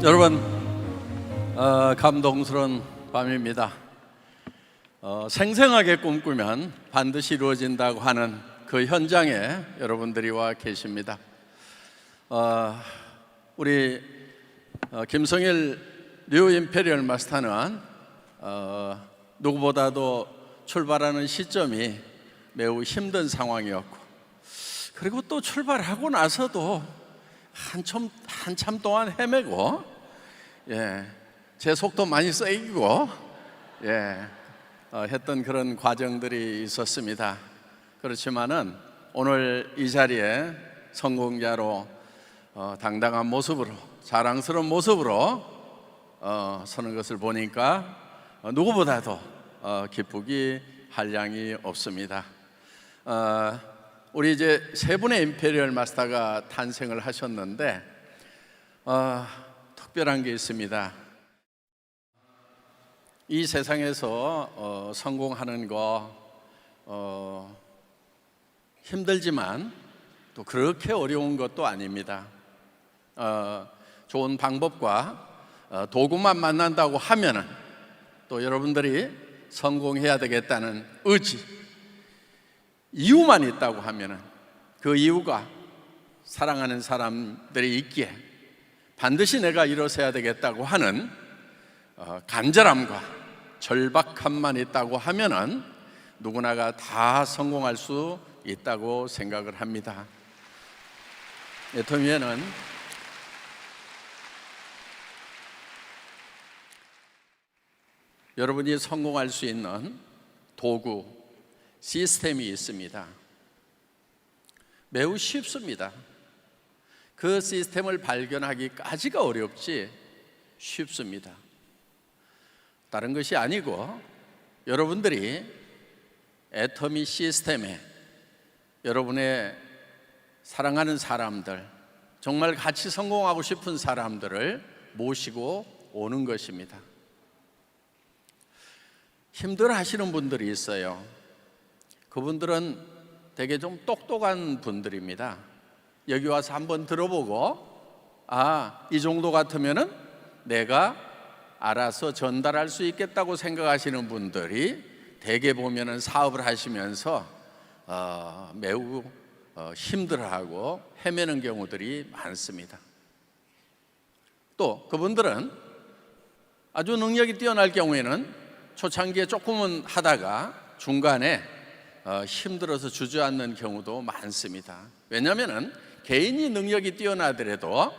여러분, 감동스러운 밤입니다. 생생하게 꿈꾸면 반드시 이루어진다고 하는 그 현장에 여러분들이 와 계십니다. 우리 김성일 뉴 임페리얼 마스터는 누구보다도 출발하는 시점이 매우 힘든 상황이었고, 그리고 또 출발하고 나서도 한참 동안 헤매고, 제 속도 많이 세이고, 했던 그런 과정들이 있었습니다. 그렇지만은 오늘 이 자리에 성공자로 당당한 모습으로, 자랑스러운 모습으로 서는 것을 보니까 누구보다도 기쁘기 한량이 없습니다. 우리 이제 세 분의 임페리얼 마스터가 탄생을 하셨는데 특별한 게 있습니다. 이 세상에서 성공하는 거 힘들지만 또 그렇게 어려운 것도 아닙니다. 좋은 방법과 도구만 만난다고 하면은 또 여러분들이 성공해야 되겠다는 의지, 이유만 있다고 하면은 그 이유가 사랑하는 사람들이 있기에 반드시 내가 일어서야 되겠다고 하는 간절함과 절박함만 있다고 하면은 누구나가 다 성공할 수 있다고 생각을 합니다. 애터미에는 여러분이 성공할 수 있는 도구, 시스템이 있습니다. 매우 쉽습니다. 그 시스템을 발견하기까지가 어렵지 쉽습니다. 다른 것이 아니고 여러분들이 애터미 시스템에 여러분의 사랑하는 사람들, 정말 같이 성공하고 싶은 사람들을 모시고 오는 것입니다. 힘들어 하시는 분들이 있어요. 그분들은 되게 좀 똑똑한 분들입니다. 여기 와서 한번 들어보고 이 정도 같으면은 내가 알아서 전달할 수 있겠다고 생각하시는 분들이 대개 보면은 사업을 하시면서 매우 힘들어하고 헤매는 경우들이 많습니다. 또 그분들은 아주 능력이 뛰어날 경우에는 초창기에 조금은 하다가 중간에 힘들어서 주저앉는 경우도 많습니다. 왜냐하면 개인이 능력이 뛰어나더라도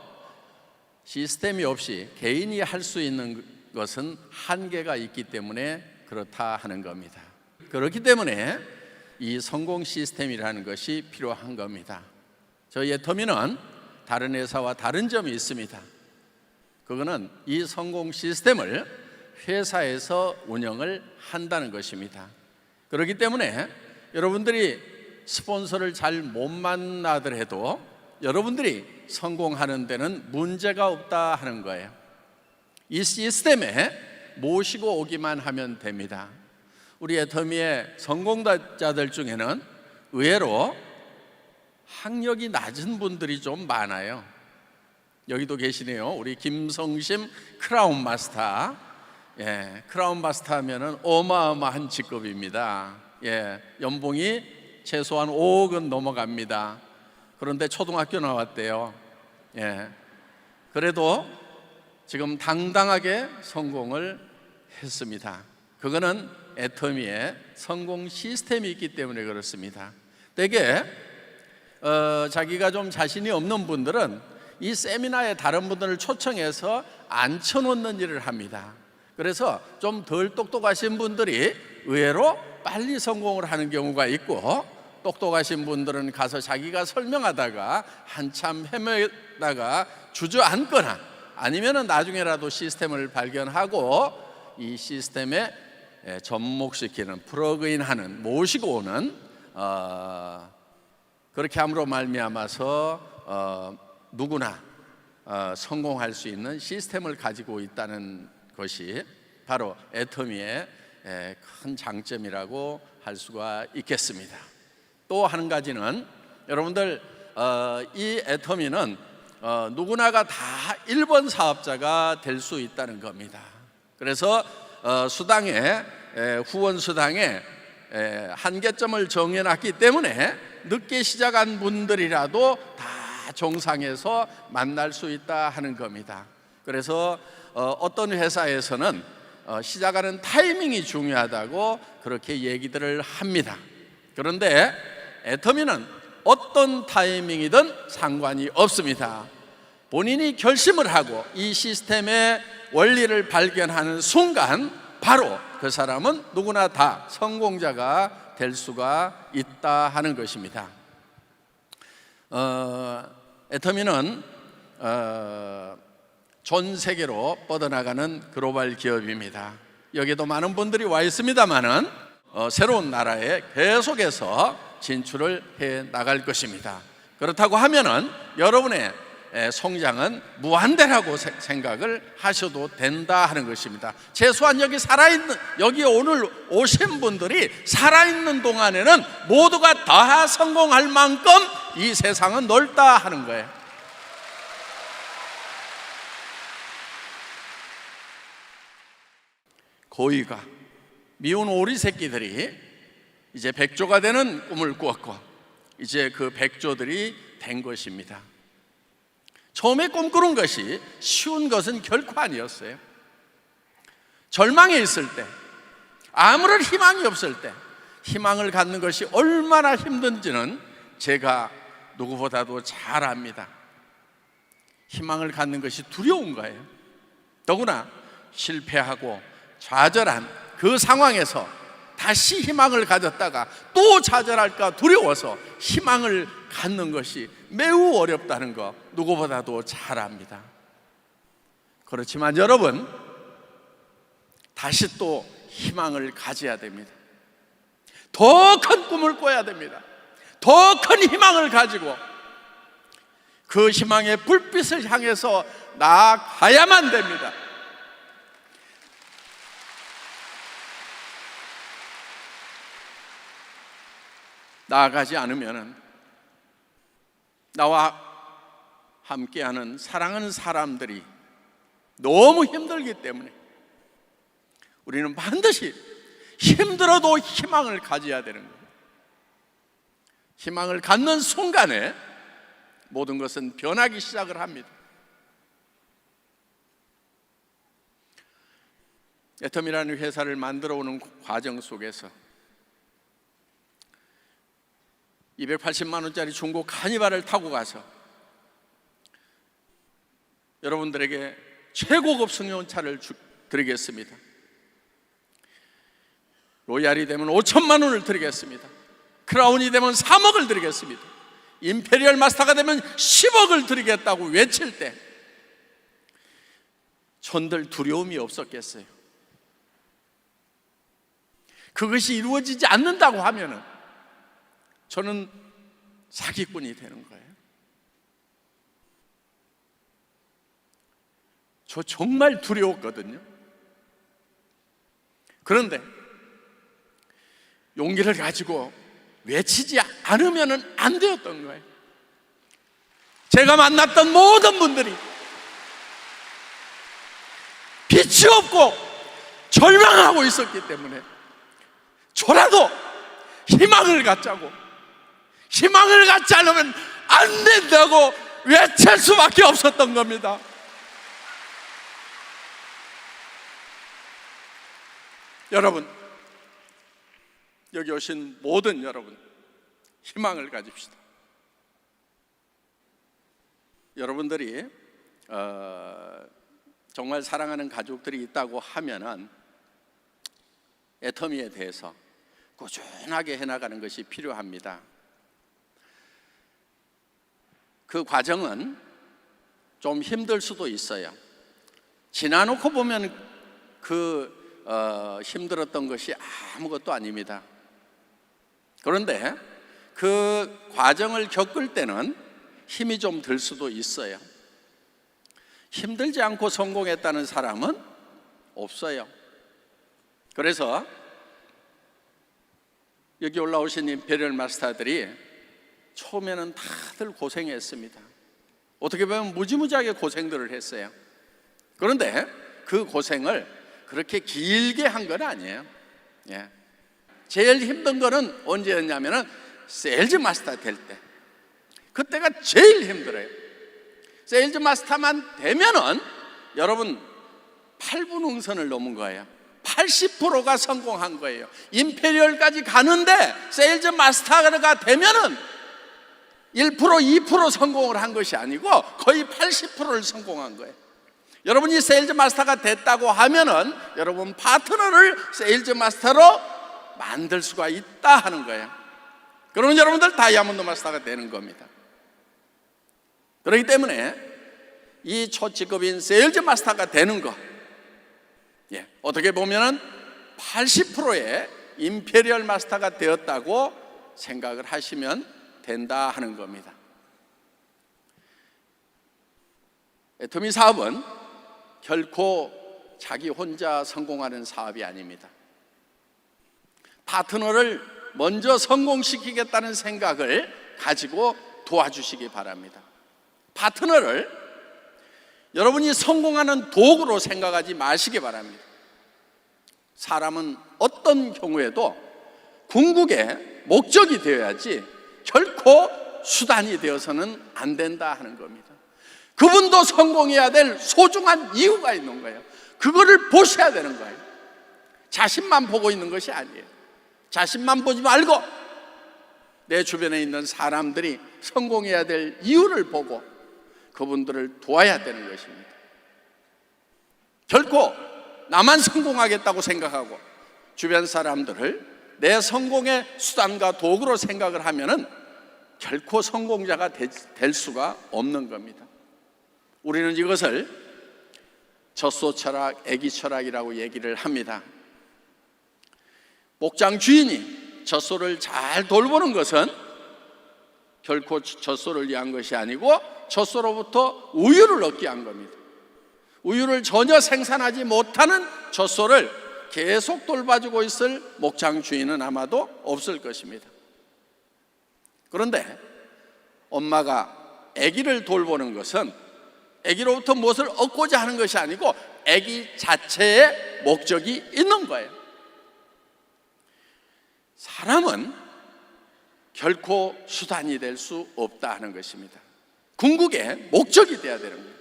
시스템이 없이 개인이 할 수 있는 것은 한계가 있기 때문에 그렇다 하는 겁니다. 그렇기 때문에 이 성공 시스템이라는 것이 필요한 겁니다. 저희 애터미는 다른 회사와 다른 점이 있습니다. 그거는 이 성공 시스템을 회사에서 운영을 한다는 것입니다. 그렇기 때문에 여러분들이 스폰서를 잘 못 만나더라도 여러분들이 성공하는 데는 문제가 없다 하는 거예요. 이 시스템에 모시고 오기만 하면 됩니다. 우리 애터미의 성공자들 중에는 의외로 학력이 낮은 분들이 좀 많아요. 여기도 계시네요. 우리 김성심 크라운 마스터. 크라운 마스터 하면은 어마어마한 직급입니다. 연봉이 최소한 5억은 넘어갑니다. 그런데 초등학교 나왔대요. 그래도 지금 당당하게 성공을 했습니다. 그거는 애터미의 성공 시스템이 있기 때문에 그렇습니다. 대개 자기가 좀 자신이 없는 분들은 이 세미나에 다른 분들을 초청해서 앉혀놓는 일을 합니다. 그래서 좀 덜 똑똑하신 분들이 의외로 빨리 성공을 하는 경우가 있고, 똑똑하신 분들은 가서 자기가 설명하다가 한참 헤매다가 주저앉거나 아니면 나중에라도 시스템을 발견하고 이 시스템에 접목시키는, 플러그인하는, 모시고 오는 그렇게 함으로 말미암아서 누구나 성공할 수 있는 시스템을 가지고 있다는 것이 바로 애터미의 큰 장점이라고 할 수가 있겠습니다. 또 한 가지는 여러분들 이 애터미는 누구나가 다 1번 사업자가 될 수 있다는 겁니다. 그래서 수당에 후원 수당에 한계점을 정해놨기 때문에 늦게 시작한 분들이라도 다 정상에서 만날 수 있다 하는 겁니다. 그래서 어떤 회사에서는 시작하는 타이밍이 중요하다고 그렇게 얘기들을 합니다. 그런데 애터미는 어떤 타이밍이든 상관이 없습니다. 본인이 결심을 하고 이 시스템의 원리를 발견하는 순간 바로 그 사람은 누구나 다 성공자가 될 수가 있다 하는 것입니다. 애터미는 전 세계로 뻗어나가는 글로벌 기업입니다. 여기도 많은 분들이 와 있습니다만은 새로운 나라에 계속해서 진출을 해 나갈 것입니다. 그렇다고 하면은 여러분의 성장은 무한대라고 생각을 하셔도 된다 하는 것입니다. 최소한 여기 오늘 오신 분들이 살아있는 동안에는 모두가 다 성공할 만큼 이 세상은 넓다 하는 거예요. 고이가 미운 오리 새끼들이 이제 백조가 되는 꿈을 꾸었고 이제 그 백조들이 된 것입니다. 처음에 꿈꾸는 것이 쉬운 것은 결코 아니었어요. 절망에 있을 때, 아무런 희망이 없을 때 희망을 갖는 것이 얼마나 힘든지는 제가 누구보다도 잘 압니다. 희망을 갖는 것이 두려운 거예요. 더구나 실패하고 좌절한 그 상황에서 다시 희망을 가졌다가 또 좌절할까 두려워서 희망을 갖는 것이 매우 어렵다는 거 누구보다도 잘 압니다. 그렇지만 여러분, 다시 또 희망을 가져야 됩니다. 더 큰 꿈을 꿔야 됩니다. 더 큰 희망을 가지고 그 희망의 불빛을 향해서 나아가야만 됩니다. 나아가지 않으면 나와 함께하는 사랑하는 사람들이 너무 힘들기 때문에 우리는 반드시 힘들어도 희망을 가져야 되는 거예요. 희망을 갖는 순간에 모든 것은 변하기 시작을 합니다. 애터미라는 회사를 만들어 오는 과정 속에서 280만 원짜리 중고 카니발을 타고 가서 여러분들에게 최고급 승용차를 드리겠습니다. 로얄이 되면 5천만 원을 드리겠습니다. 크라운이 되면 3억을 드리겠습니다. 임페리얼 마스터가 되면 10억을 드리겠다고 외칠 때 전들 두려움이 없었겠어요? 그것이 이루어지지 않는다고 하면은 저는 사기꾼이 되는 거예요. 저 정말 두려웠거든요. 그런데 용기를 가지고 외치지 않으면 안 되었던 거예요. 제가 만났던 모든 분들이 빛이 없고 절망하고 있었기 때문에 저라도 희망을 갖자고, 희망을 갖지 않으면 안 된다고 외칠 수밖에 없었던 겁니다. 여러분, 여기 오신 모든 여러분, 희망을 가집시다. 여러분들이 정말 사랑하는 가족들이 있다고 하면은 애터미에 대해서 꾸준하게 해나가는 것이 필요합니다. 그 과정은 좀 힘들 수도 있어요. 지나놓고 보면 힘들었던 것이 아무것도 아닙니다. 그런데 그 과정을 겪을 때는 힘이 좀 들 수도 있어요. 힘들지 않고 성공했다는 사람은 없어요. 그래서 여기 올라오신 임페리얼 마스터들이 처음에는 다들 고생했습니다. 어떻게 보면 무지무지하게 고생들을 했어요. 그런데 그 고생을 그렇게 길게 한 건 아니에요. 예. 제일 힘든 거는 언제였냐면은 세일즈 마스터 될 때, 그때가 제일 힘들어요. 세일즈 마스터만 되면은 여러분 8분 응선을 넘은 거예요. 80%가 성공한 거예요. 임페리얼까지 가는데 세일즈 마스터가 되면은 1%, 2% 성공을 한 것이 아니고 거의 80%를 성공한 거예요. 여러분이 세일즈 마스터가 됐다고 하면은 여러분 파트너를 세일즈 마스터로 만들 수가 있다 하는 거예요. 그러면 여러분들 다이아몬드 마스터가 되는 겁니다. 그렇기 때문에 이 초직급인 세일즈 마스터가 되는 것, 어떻게 보면은 80%의 임페리얼 마스터가 되었다고 생각을 하시면 된다 하는 겁니다. 애터미 사업은 결코 자기 혼자 성공하는 사업이 아닙니다. 파트너를 먼저 성공시키겠다는 생각을 가지고 도와주시기 바랍니다. 파트너를 여러분이 성공하는 도구로 생각하지 마시기 바랍니다. 사람은 어떤 경우에도 궁극의 목적이 되어야지 결코 수단이 되어서는 안 된다 하는 겁니다. 그분도 성공해야 될 소중한 이유가 있는 거예요. 그거를 보셔야 되는 거예요. 자신만 보고 있는 것이 아니에요. 자신만 보지 말고 내 주변에 있는 사람들이 성공해야 될 이유를 보고 그분들을 도와야 되는 것입니다. 결코 나만 성공하겠다고 생각하고 주변 사람들을 내 성공의 수단과 도구로 생각을 하면은 결코 성공자가 될 수가 없는 겁니다. 우리는 이것을 젖소 철학, 애기 철학이라고 얘기를 합니다. 목장 주인이 젖소를 잘 돌보는 것은 결코 젖소를 위한 것이 아니고 젖소로부터 우유를 얻기 위한 겁니다. 우유를 전혀 생산하지 못하는 젖소를 계속 돌봐주고 있을 목장 주인은 아마도 없을 것입니다. 그런데 엄마가 아기를 돌보는 것은 아기로부터 무엇을 얻고자 하는 것이 아니고 아기 자체의 목적이 있는 거예요. 사람은 결코 수단이 될 수 없다 하는 것입니다. 궁극의 목적이 되어야 되는 거예요.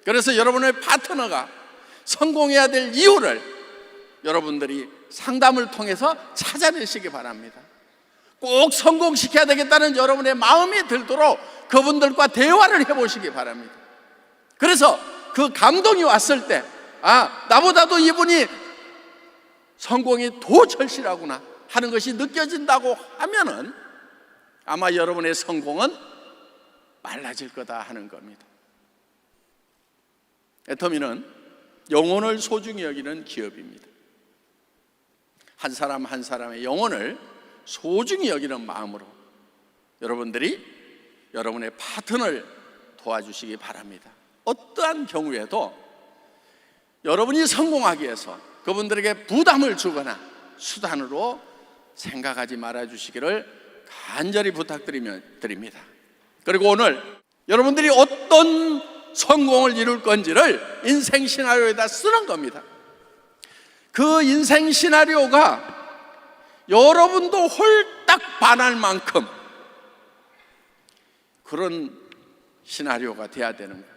그래서 여러분의 파트너가 성공해야 될 이유를 여러분들이 상담을 통해서 찾아내시기 바랍니다. 꼭 성공시켜야 되겠다는 여러분의 마음이 들도록 그분들과 대화를 해보시기 바랍니다. 그래서 그 감동이 왔을 때, 나보다도 이분이 성공이 더 절실하구나 하는 것이 느껴진다고 하면은 아마 여러분의 성공은 빨라질 거다 하는 겁니다. 애터미는 영혼을 소중히 여기는 기업입니다. 한 사람 한 사람의 영혼을 소중히 여기는 마음으로 여러분들이 여러분의 파트너를 도와주시기 바랍니다. 어떠한 경우에도 여러분이 성공하기 위해서 그분들에게 부담을 주거나 수단으로 생각하지 말아주시기를 간절히 부탁드립니다. 그리고 오늘 여러분들이 어떤 성공을 이룰 건지를 인생 시나리오에다 쓰는 겁니다. 그 인생 시나리오가 여러분도 홀딱 반할 만큼 그런 시나리오가 돼야 되는 거예요.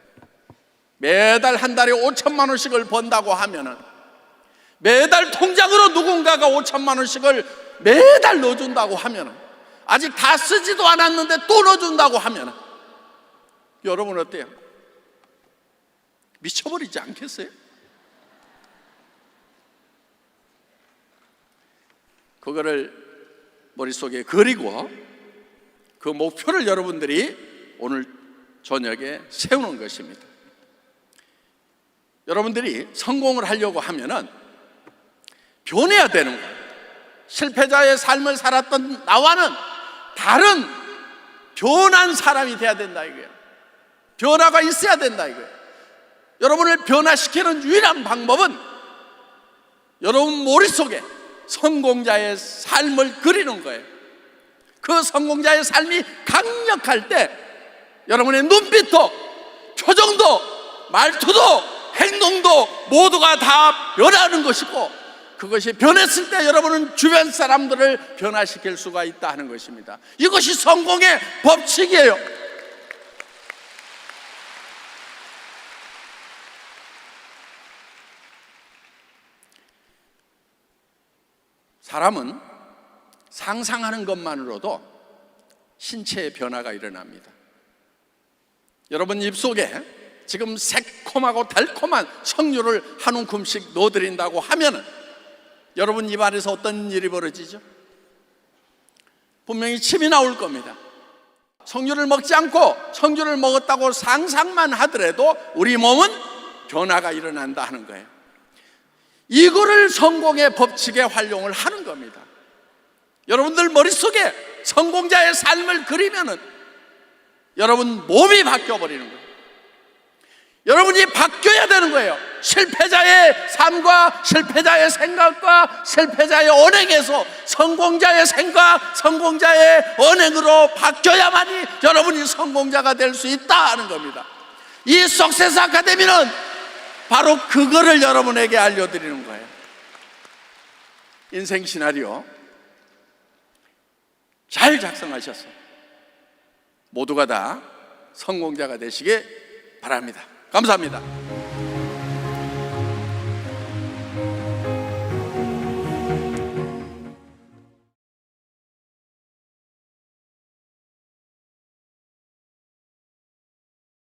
매달 한 달에 5천만 원씩을 번다고 하면은 매달 통장으로 누군가가 5천만 원씩을 매달 넣어준다고 하면은 아직 다 쓰지도 않았는데 또 넣어준다고 하면은 여러분 어때요? 미쳐버리지 않겠어요? 그거를 머릿속에 그리고 그 목표를 여러분들이 오늘 저녁에 세우는 것입니다. 여러분들이 성공을 하려고 하면은 변해야 되는 거예요. 실패자의 삶을 살았던 나와는 다른 변한 사람이 돼야 된다 이거예요. 변화가 있어야 된다 이거예요. 여러분을 변화시키는 유일한 방법은 여러분 머릿속에 성공자의 삶을 그리는 거예요. 그 성공자의 삶이 강력할 때 여러분의 눈빛도 표정도, 말투도, 행동도 모두가 다 변하는 것이고, 그것이 변했을 때 여러분은 주변 사람들을 변화시킬 수가 있다 하는 것입니다. 이것이 성공의 법칙이에요. 사람은 상상하는 것만으로도 신체의 변화가 일어납니다. 여러분 입속에 지금 새콤하고 달콤한 석류를 한 움큼씩 넣어드린다고 하면은 여러분 입 안에서 어떤 일이 벌어지죠? 분명히 침이 나올 겁니다. 석류를 먹지 않고 석류를 먹었다고 상상만 하더라도 우리 몸은 변화가 일어난다 하는 거예요. 이거를 성공의 법칙에 활용을 하는 겁니다. 여러분들 머릿속에 성공자의 삶을 그리면은 여러분 몸이 바뀌어버리는 거예요. 여러분이 바뀌어야 되는 거예요. 실패자의 삶과 실패자의 생각과 실패자의 언행에서 성공자의 생각, 성공자의 언행으로 바뀌어야만이 여러분이 성공자가 될 수 있다 하는 겁니다. 이 석세스 아카데미는 바로 그거를 여러분에게 알려드리는 거예요. 인생 시나리오 잘 작성하셨어요. 모두가 다 성공자가 되시길 바랍니다. 감사합니다.